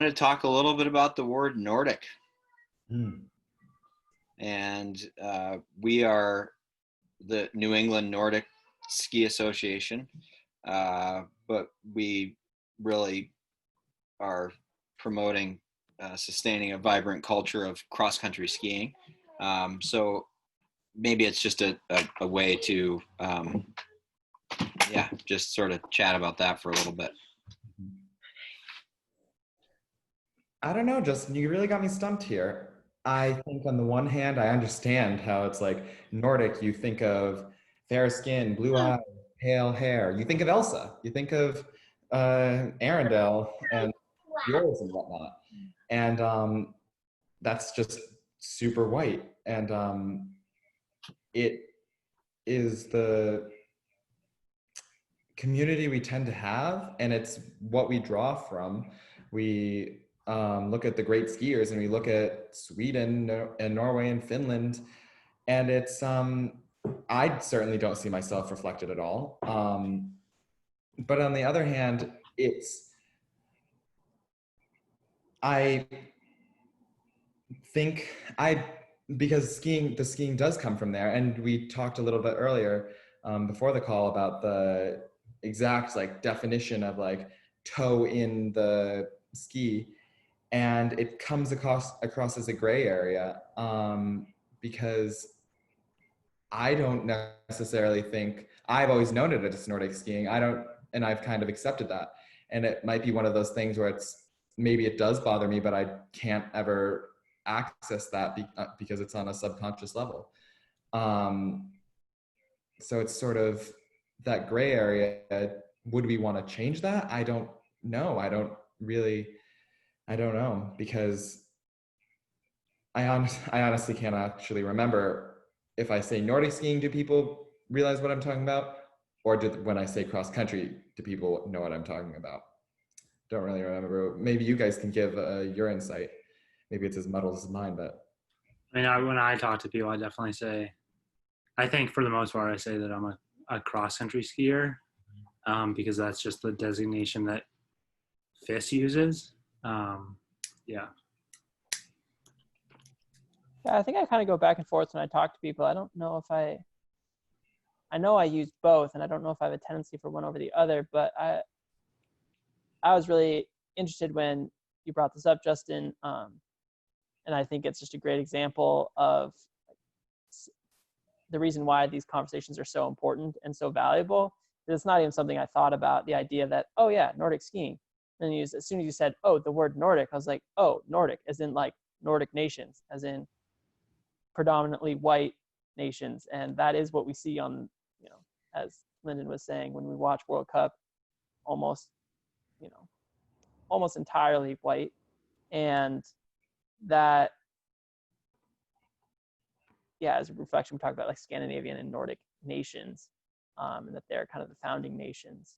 to talk a little bit about the word Nordic. Mm. And we are the New England Nordic Ski Association, but we really are promoting sustaining a vibrant culture of cross-country skiing. So maybe it's just a way to, just sort of chat about that for a little bit. I don't know, Justin, you really got me stumped here. I think on the one hand, I understand how it's like Nordic, you think of fair skin, blue eyes, pale hair. You think of Elsa, you think of Arendelle and fjords and whatnot. And that's just super white. And it is the community we tend to have, and it's what we draw from. We look at the great skiers, and we look at Sweden and Norway and Finland, and it's I certainly don't see myself reflected at all. But on the other hand, I think because the skiing does come from there, and we talked a little bit earlier before the call about the exact like definition of like toe in the ski, and it comes across as a gray area because I don't necessarily think I've always known it as Nordic skiing. And I've kind of accepted that. And it might be one of those things where maybe it does bother me, but I can't ever access that because it's on a subconscious level. So it's sort of that gray area. Would we want to change that? I don't know. I don't know, because I honestly can't actually remember if I say Nordic skiing, do people realize what I'm talking about? Or when I say cross country, do people know what I'm talking about? Don't really remember. Maybe you guys can give your insight. Maybe it's as muddled as mine, but. I mean, when I talk to people, I definitely say, I think for the most part, I say that I'm a cross-country skier because that's just the designation that FIS uses. Yeah. Yeah, I think I kind of go back and forth when I talk to people. I don't know if I know I use both, and I don't know if I have a tendency for one over the other, but I was really interested when you brought this up, Justin, and I think it's just a great example of the reason why these conversations are so important and so valuable. It's not even something I thought about, the idea that, oh yeah, Nordic skiing. And as soon as you said, oh, the word Nordic, I was like, oh, Nordic, as in like Nordic nations, as in predominantly white nations. And that is what we see on, as Lyndon was saying, when we watch World Cup, almost entirely white. And that, yeah, as a reflection, we talk about like Scandinavian and Nordic nations, and that they're kind of the founding nations.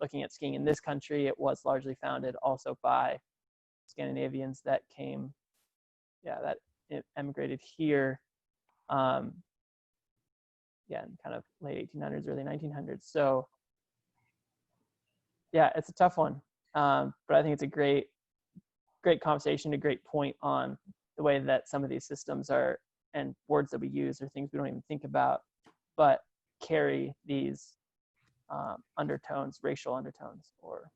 Looking at skiing in this country, it was largely founded also by Scandinavians that came, that emigrated here, in kind of late 1800s, early 1900s. So, yeah, it's a tough one, but I think it's a great conversation, a great point on the way that some of these systems are, and words that we use are things we don't even think about, but carry these undertones, racial undertones, or